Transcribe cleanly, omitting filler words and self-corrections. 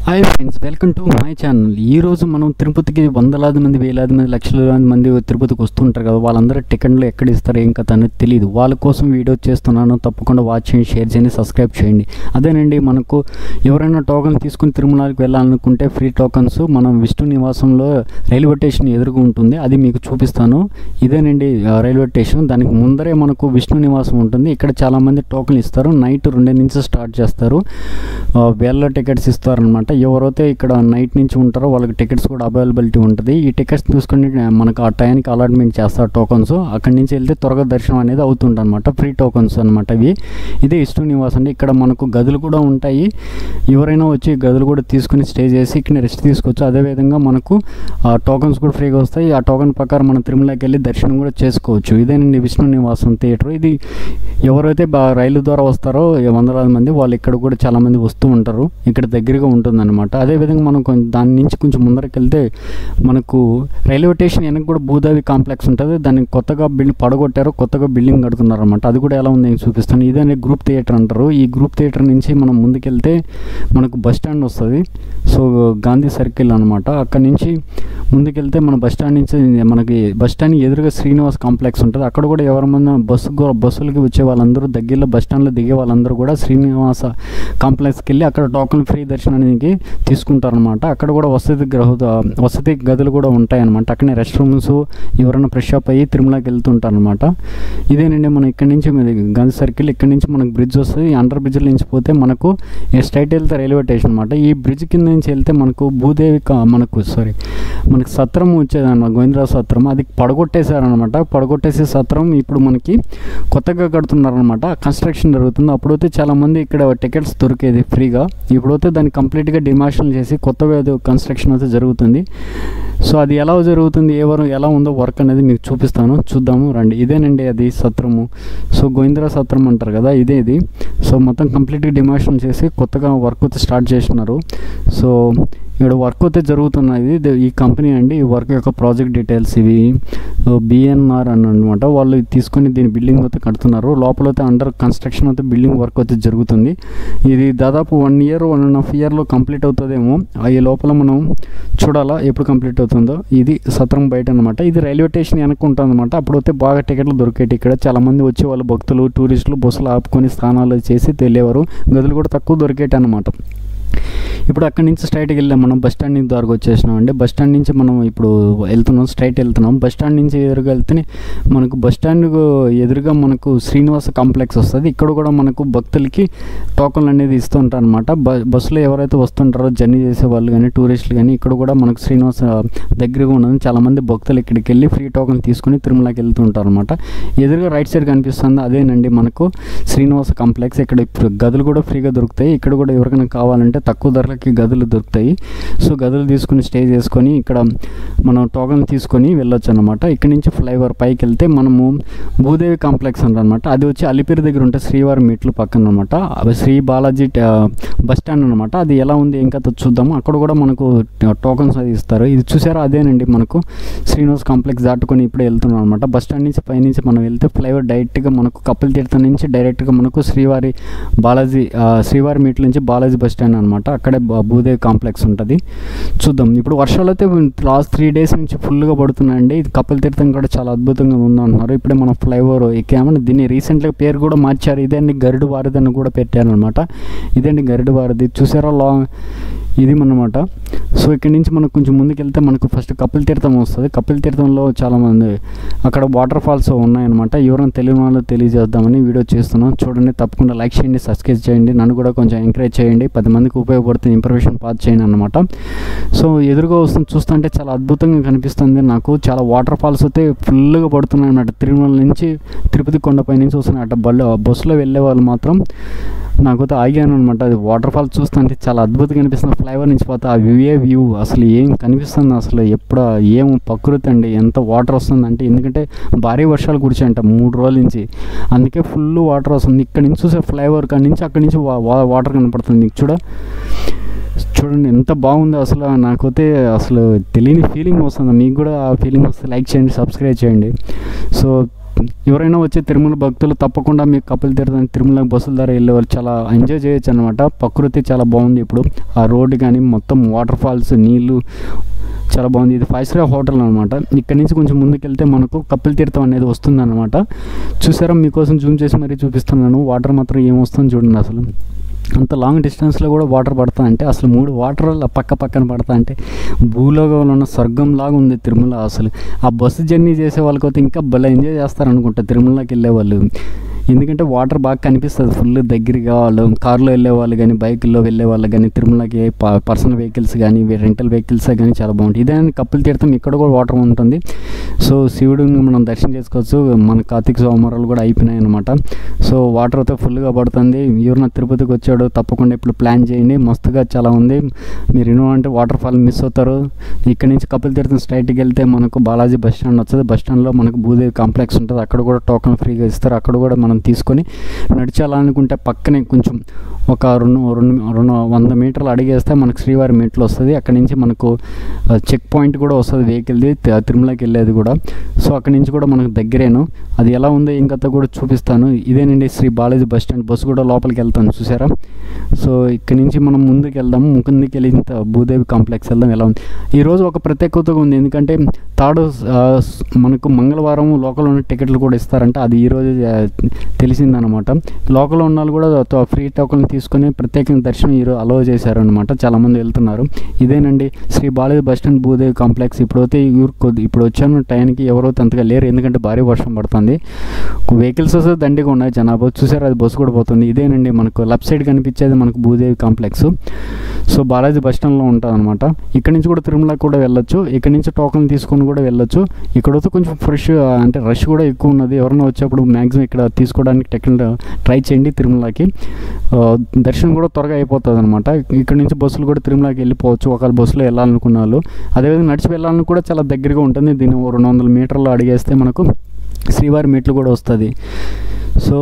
Hi friends, welcome to my channel. ఈరోజు మనం తిరుపతికి వందలాది మంది, వేలాది మంది, లక్షలాది మంది తిరుపతికి వస్తుంటారు కదా. వాళ్ళందరూ టికెట్లు ఎక్కడ ఇస్తారు, ఏం కథ అనేది తెలియదు. వాళ్ళ కోసం వీడియో చేస్తున్నాను. తప్పకుండా వాచ్ చేయండి, షేర్ చేయండి, సబ్స్క్రైబ్ చేయండి. అదేనండి, మనకు ఎవరైనా టోకన్ తీసుకుని తిరుమలకి వెళ్ళాలనుకుంటే ఫ్రీ టోకన్స్ మనం విష్ణు నివాసంలో రైల్వే స్టేషన్ ఎదురుగా ఉంటుంది. అది మీకు చూపిస్తాను. ఇదేనండి రైల్వే స్టేషన్. దానికి ముందరే మనకు విష్ణు నివాసం ఉంటుంది. ఇక్కడ చాలామంది టోకన్లు ఇస్తారు. నైట్ 2 నుంచి స్టార్ట్ చేస్తారు. వేళ్ళ టికెట్స్ ఇస్తారనమాట. ఎవరైతే ఇక్కడ నైట్ నుంచి ఉంటారో వాళ్ళకి టికెట్స్ కూడా అవైలబిలిటీ ఉంటుంది. ఈ టికెట్స్ తీసుకుని మనకు ఆ టైంకి అలాట్మెంట్ చేస్తారు టోకన్స్. అక్కడి నుంచి వెళ్తే త్వరగా దర్శనం అనేది అవుతుంది అనమాట. ఫ్రీ టోకన్స్ అనమాట ఇవి. ఇదే విష్ణు నివాసం అండి. ఇక్కడ మనకు గదులు కూడా ఉంటాయి. ఎవరైనా వచ్చి గదులు కూడా తీసుకుని స్టే చేసి ఇక్కడ రెస్ట్ తీసుకోవచ్చు. అదేవిధంగా మనకు టోకన్స్ కూడా ఫ్రీగా వస్తాయి. ఆ టోకన్ ప్రకారం మనం తిరుమలకి వెళ్ళి దర్శనం కూడా చేసుకోవచ్చు. ఇదేనండి విష్ణు నివాసం థియేటర్. ఇది ఎవరైతే రైలు ద్వారా వస్తారో వందలాది మంది, వాళ్ళు ఇక్కడ కూడా చాలామంది వస్తూ ఉంటారు. ఇక్కడ దగ్గరగా ఉంటుంది అనమాట. అదేవిధంగా మనం దాని నుంచి కొంచెం ముందరికి వెళ్తే మనకు రైల్వే స్టేషన్ వెనక కూడా భూదేవి కాంప్లెక్స్ ఉంటుంది. దాన్ని కొత్తగా పడగొట్టారు, కొత్తగా బిల్డింగ్ కడుతున్నారు అనమాట. అది కూడా ఎలా ఉంది నేను చూపిస్తాను. ఇదే గ్రూప్ థియేటర్ అంటారు. ఈ గ్రూప్ థియేటర్ నుంచి మనం ముందుకెళ్తే మనకు బస్ స్టాండ్ వస్తుంది. సో గాంధీ సర్కిల్ అనమాట. అక్కడి నుంచి ముందుకెళ్తే మన బస్ స్టాండ్ నుంచి మనకి బస్ స్టాండ్ ఎదురుగా శ్రీనివాస్ కాంప్లెక్స్ ఉంటుంది. అక్కడ కూడా ఎవరన్నా బస్సులకి వచ్చే వాళ్ళందరూ, దగ్గరలో బస్ స్టాండ్లో దిగే వాళ్ళందరూ కూడా శ్రీనివాస కాంప్లెక్స్కి వెళ్ళి అక్కడ టోకన్ ఫ్రీ దర్శనానికి తీసుకుంటారనమాట. అక్కడ కూడా వసతి గదులు కూడా ఉంటాయన్నమాట. అక్కడనే రెస్ట్ రూమ్స్, ఎవరైనా ఫ్రెష్ అప్ అయ్యి తిరుమలకి వెళ్తుంటారనమాట. ఇదేనండి మనం ఇక్కడ నుంచి గాంధీ సర్కిల్, ఇక్కడ నుంచి మనకు బ్రిడ్జ్ వస్తుంది. అండర్ బ్రిడ్జ్ నుంచి పోతే మనకు స్ట్రైట్ వెళ్తే రైల్వే స్టేషన్ అనమాట. ఈ బ్రిడ్జ్ కింద నుంచి వెళ్తే మనకు భూదేవి మనకు సత్రం వచ్చేదన్నమాట, గోవిందరావు సత్రం. అది పడగొట్టేశారనమాట. పడగొట్టేసే సత్రం ఇప్పుడు మనకి కొత్తగా కడుతున్నారనమాట. కన్స్ట్రక్షన్ జరుగుతుంది. అప్పుడైతే చాలామంది ఇక్కడ టికెట్స్ దొరికేది ఫ్రీగా. ఇప్పుడైతే దాన్ని కంప్లీట్గా డిమాలిషన్ చేసి కొత్తగా కన్స్ట్రక్షన్ అయితే జరుగుతుంది. సో అది ఎలా జరుగుతుంది, ఎలా ఉందో వర్క్ అనేది మీకు చూపిస్తాను. చూద్దాము రండి. ఇదేనండి అది సత్రము. సో గోవిందరావు సత్రం అంటారు కదా, ఇది. సో మొత్తం కంప్లీట్గా డిమాలిషన్ చేసి కొత్తగా వర్క్ అయితే స్టార్ట్ చేస్తున్నారు. సో ఇక్కడ వర్క్ అయితే జరుగుతున్నది. ఈ కంపెనీ అండి. ఈ వర్క్ యొక్క ప్రాజెక్ట్ డీటెయిల్స్ ఇవి. బిఎన్ఆర్ అని అనమాట. వాళ్ళు తీసుకొని దీని బిల్డింగ్ అయితే కడుతున్నారు. లోపల అయితే అండర్ కన్స్ట్రక్షన్ అయితే బిల్డింగ్ వర్క్ అయితే జరుగుతుంది. ఇది దాదాపు 1 year 1.5 yearలో కంప్లీట్ అవుతుందేమో. ఈ లోపల మనం చూడాలా ఎప్పుడు కంప్లీట్ అవుతుందో. ఇది సత్రం బయట అనమాట. ఇది రైల్వే స్టేషన్ వెనక్కుంటుంది అనమాట. అప్పుడైతే బాగా టికెట్లు దొరికేటి. ఇక్కడ చాలామంది వచ్చే వాళ్ళు, భక్తులు, టూరిస్టులు బస్సులు ఆపుకొని స్నానాలు చేసి వెళ్ళేవారు. గదులు కూడా తక్కువ దొరికేటి అనమాట. ఇప్పుడు అక్కడి నుంచి స్ట్రైట్కి వెళ్ళాం. మనం బస్ స్టాండ్ నుంచి ద్వారా వచ్చేసినాం అండి. బస్ స్టాండ్ నుంచి మనం ఇప్పుడు స్ట్రైట్ వెళ్తున్నాం. బస్ స్టాండ్ నుంచి ఎదురుగా వెళ్తేనే మనకు బస్ స్టాండ్ ఎదురుగా మనకు శ్రీనివాస కాంప్లెక్స్ వస్తుంది. ఇక్కడ కూడా మనకు భక్తులకి టోకన్లు అనేది ఇస్తుంటారు అనమాట. బస్సులో ఎవరైతే వస్తుంటారో జర్నీ చేసే వాళ్ళు కానీ, టూరిస్టులు కానీ, ఇక్కడ కూడా మనకు శ్రీనివాస దగ్గరగా ఉన్నది. చాలామంది భక్తులు ఇక్కడికి వెళ్ళి ఫ్రీ టోకన్ తీసుకుని తిరుమలకి వెళ్తుంటారు అనమాట. ఎదురుగా రైట్ సైడ్ కనిపిస్తుంది అదేనండి మనకు శ్రీనివాస కాంప్లెక్స్. ఇక్కడ ఇప్పుడు గదులు కూడా ఫ్రీగా దొరుకుతాయి. ఇక్కడ కూడా ఎవరికైనా కావాలంటే తక్కువ ధరలకి గదులు దొరుకుతాయి. సో గదులు తీసుకుని స్టే చేసుకొని ఇక్కడ మనం టోకన్ తీసుకొని వెళ్ళొచ్చు అనమాట. ఇక్కడ నుంచి ఫ్లైఓవర్ పైకి వెళ్తే మనము భూదేవి కాంప్లెక్స్ అంటారనమాట. అది వచ్చి అలిపిరి దగ్గర ఉంటే శ్రీవారి మెట్లు పక్కన అనమాట. శ్రీ బాలాజీ బస్ స్టాండ్ అనమాట. అది ఎలా ఉంది ఇంకా చూద్దాము. అక్కడ కూడా మనకు టోకన్స్ అది ఇస్తారు. ఇది చూసారా, అదేనండి మనకు శ్రీనివాస్ కాంప్లెక్స్ దాటుకొని ఇప్పుడే వెళ్తున్నాం అనమాట. బస్ స్టాండ్ నుంచి పైనుంచి మనం వెళ్తే ఫ్లైఓవర్ డైరెక్ట్గా మనకు కపిల్ తీర్థం నుంచి డైరెక్ట్గా మనకు శ్రీవారి మెట్ల నుంచి బాలాజీ బస్ స్టాండ్ అనమాట. అక్కడే భూదేవి కాంప్లెక్స్ ఉంటుంది. చూద్దాం. ఇప్పుడు వర్షాలు అయితే లాస్ట్ 3 days నుంచి ఫుల్గా పడుతున్నాయండి. ఇది కపిల్ తీర్థం కూడా చాలా అద్భుతంగా ఉందంటున్నారు. ఇప్పుడే మనం ఫ్లైఓవర్ ఎక్కామని దీన్ని రీసెంట్గా పేరు కూడా మార్చారు. ఇదేంటి గరుడు వారధి అని కూడా పెట్టారనమాట. ఇదేంటి గరుడు వారధి. చూసారా ఇది అనమాట. సో ఇక్కడి నుంచి మనకు కొంచెం ముందుకు వెళ్తే మనకు ఫస్ట్ కపిల్ తీర్థం వస్తుంది. కపిల్ తీర్థంలో చాలామంది అక్కడ వాటర్ ఫాల్స్ ఉన్నాయన్నమాట. ఎవరైనా తెలియని వాళ్ళు తెలియజేద్దామని వీడియో చేస్తున్నాం. చూడండి, తప్పకుండా లైక్ చేయండి, సబ్స్క్రైబ్ చేయండి. నన్ను కూడా కొంచెం ఎంకరేజ్ చేయండి. 10 మందికి ఉపయోగపడుతుంది ఇన్ఫర్మేషన్ పాస్ చేయండి అనమాట. సో ఎదురుగా చూస్తుంటే చాలా అద్భుతంగా కనిపిస్తుంది నాకు. చాలా వాటర్ ఫాల్స్ అయితే ఫుల్గా పడుతున్నాయి అన్నమాట. తిరుమల నుంచి తిరుపతి కొండపై నుంచి వస్తున్నాయి. అట్ట బస్సులో వెళ్ళే వాళ్ళు మాత్రం నాకైతే ఆగాను అనమాట. అది వాటర్ ఫాల్ చూస్తుంటే చాలా అద్భుతంగా కనిపిస్తుంది. ఫ్లైఓవర్ నుంచి పోతే ఆ వ్యూ అసలు ఏం కనిపిస్తుంది, అసలు ఎప్పుడు ఏం ప్రకృతి అండి. ఎంత వాటర్ వస్తుందంటే, ఎందుకంటే భారీ వర్షాలు కురిచాయంట 3 రోజుల నుంచి. అందుకే ఫుల్ వాటర్ వస్తుంది. ఇక్కడ నుంచి చూసే ఫ్లైఓవర్ కాడి నుంచి అక్కడి నుంచి వాటర్ కనపడుతుంది. నీకు చూడండి ఎంత బాగుందో అసలు. నాకైతే అసలు తెలియని ఫీలింగ్ వస్తుంది. మీకు కూడా ఆ ఫీలింగ్ వస్తే లైక్ చేయండి, సబ్స్క్రైబ్ చేయండి. సో ఎవరైనా వచ్చే తిరుమల భక్తులు తప్పకుండా మీకు కపిల్ తీర్థం తిరుమల బస్సుల ద్వారా వెళ్ళే వాళ్ళు చాలా ఎంజాయ్ చేయొచ్చు అనమాట. ప్రకృతి చాలా బాగుంది. ఇప్పుడు ఆ రోడ్డు కానీ మొత్తం వాటర్ ఫాల్స్, నీళ్ళు చాలా బాగుంది. ఇది 5 స్టార్ హోటల్ అనమాట. ఇక్కడ నుంచి కొంచెం ముందుకెళ్తే మనకు కపిల్ తీర్థం అనేది వస్తుందన్నమాట. చూసారా, మీకోసం జూమ్ చేసి మరీ చూపిస్తున్నాను. వాటర్ మాత్రం ఏమొస్తుందో చూడండి. అసలు అంత లాంగ్ డిస్టెన్స్లో కూడా వాటర్ పడతా అంటే, అసలు 3 వాటర్ పక్కన పడతా అంటే భూలోకంలో ఉన్న స్వర్గం లాగా ఉంది తిరుమల. అసలు ఆ బస్సు జర్నీ చేసే వాళ్ళకైతే ఇంకా భలే ఎంజాయ్ చేస్తారనుకుంటా తిరుమలకి వెళ్ళే వాళ్ళు. ఎందుకంటే వాటర్ బాగా కనిపిస్తుంది ఫుల్ దగ్గరగా. వాళ్ళు కార్లో వెళ్ళే వాళ్ళు కానీ, బైకుల్లో వెళ్ళే వాళ్ళు కానీ, తిరుమలకి పర్సనల్ వెహికల్స్ కానీ, రెంటల్ వెహికల్స్ కానీ చాలా బాగుంటుంది. ఇదే కపిల్ తీర్థం, ఇక్కడ కూడా వాటర్ ఉంటుంది. సో శివుడిని మనం దర్శనం చేసుకోవచ్చు. మన కార్తీక సోమవారాలు కూడా అయిపోయినాయి అనమాట. సో వాటర్ అయితే ఫుల్గా పడుతుంది. ఎవరైనా తిరుపతికి వచ్చాడు తప్పకుండా ఇప్పుడు ప్లాన్ చేయండి. మస్తుగా చాలా ఉంది. మీరు అంటే వాటర్ ఫాల్ మిస్ అవుతారు. ఇక్కడ నుంచి కపిల్ తీర్థం స్ట్రైట్కి వెళ్తే మనకు బాలాజీ బస్ స్టాండ్ వస్తుంది. బస్ స్టాండ్లో మనకు భూదేవి కాంప్లెక్స్ ఉంటుంది. అక్కడ కూడా టోకెన్ ఫ్రీగా ఇస్తారు. అక్కడ కూడా మనం తీసుకొని నడిచాలనుకుంటే పక్కనే కొంచెం ఒక 200 మీటర్లు అడిగేస్తే మనకు శ్రీవారి మెట్లు వస్తుంది. అక్కడి నుంచి మనకు చెక్ పాయింట్ కూడా వస్తుంది వెహికల్ది, తిరుమలకి వెళ్ళేది కూడా. సో అక్కడి నుంచి కూడా మనకు దగ్గరేను. అది ఎలా ఉందో ఇంకా కూడా చూపిస్తాను. ఇదేనండి Sri Balaji bus stand. Bus కూడా లోపలికి వెళ్తాను, చూసారా. సో ఇక్కడ నుంచి మనం ముందుకు వెళ్దాము. ముందుకు వెళ్ళి భూదేవి కాంప్లెక్స్ వెళ్దాం. ఎలా ఉంది ఈరోజు ఒక ప్రత్యేకతగా ఉంది. ఎందుకంటే మనకు మంగళవారం లోకల్ ఉన్న టికెట్లు కూడా ఇస్తారంట. అది ఈరోజు తెలిసిందనమాట. లోకల్ ఉన్న వాళ్ళు కూడా ఫ్రీ టోకెన్ తీసుకొని ప్రత్యేకంగా దర్శనం ఈరోజు అలౌ చేశారనమాట. చాలామంది వెళ్తున్నారు. ఇదేనండి Sri Balaji bus stand Bhudevi complex. ఇప్పుడైతే ఇప్పుడు వచ్చాను టైంకి ఎవరైతే అంతగా లేరు, ఎందుకంటే భారీ వర్షం పడుతుంది. వెహికల్స్ వస్తే దండిగా ఉన్నాయి జనాభా. చూసారు, అది బస్సు కూడా పోతుంది. ఇదేనండి మనకు లెఫ్ట్ సైడ్ కనిపించేది మనకు Bhudevi complex. So Balaji bus స్టాండ్లో ఉంటుంది అనమాట. ఇక్కడ నుంచి కూడా తిరుమలకి కూడా వెళ్ళొచ్చు. ఇక్కడ నుంచి టోకెన్ తీసుకొని కూడా వెళ్ళొచ్చు. ఇక్కడైతే కొంచెం ఫ్రెష్ అంటే రష్ కూడా ఎక్కువ ఉన్నది. ఎవరైనా వచ్చేప్పుడు మ్యాక్సిమం ఇక్కడ తీసుకోవడానికి ట్రై చేయండి. తిరుమలకి దర్శనం కూడా త్వరగా అయిపోతుంది అనమాట. ఇక్కడ నుంచి బస్సులు కూడా తిరుమలకి వెళ్ళిపోవచ్చు ఒకవేళ బస్సులో వెళ్ళాలనుకున్న వాళ్ళు. అదేవిధంగా నడిచి వెళ్ళాలని కూడా చాలా దగ్గరగా ఉంటుంది. దీన్ని 200 మీటర్లు అడిగేస్తే మనకు శ్రీవారి మెట్లు కూడా వస్తుంది. సో